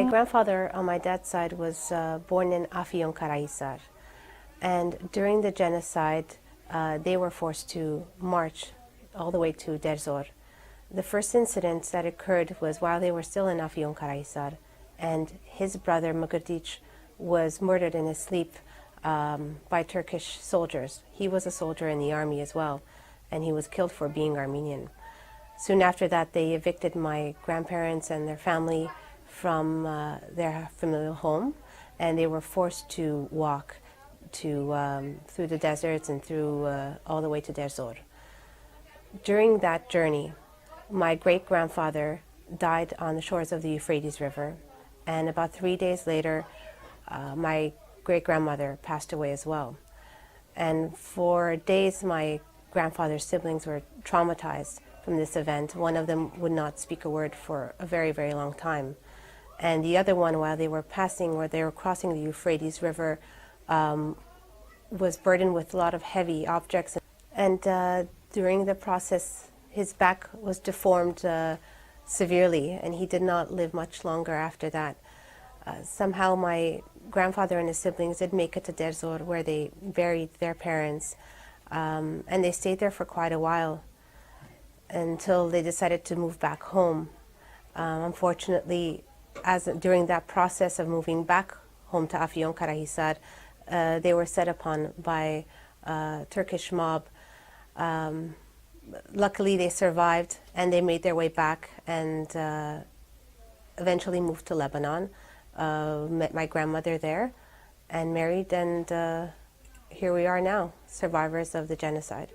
grandfather on my dad's side was born in Afyonkarahisar, and during the genocide, they were forced to march all the way to Derzor. The first incident that occurred was while they were still in Afyonkarahisar, and his brother Mugurdic was murdered in his sleep by Turkish soldiers. He was a soldier in the army as well, and he was killed for being Armenian. Soon after that, they evicted my grandparents and their family from their familial home, and they were forced to walk through the deserts and through all the way to Derzor. During that journey, my great-grandfather died on the shores of the Euphrates River, and about 3 days later, my great-grandmother passed away as well. And for days, my grandfather's siblings were traumatized from this event. One of them would not speak a word for a very, very long time. And the other one, while they were crossing the Euphrates River, was burdened with a lot of heavy objects. And during the process, his back was deformed severely, and he did not live much longer after that. Somehow my grandfather and his siblings did make it to Derzor, where they buried their parents, and they stayed there for quite a while until they decided to move back home. Unfortunately, during that process of moving back home to Afyonkarahisar, they were set upon by a Turkish mob. Luckily, they survived, and they made their way back and eventually moved to Lebanon. Met my grandmother there and married, and here we are now, survivors of the genocide.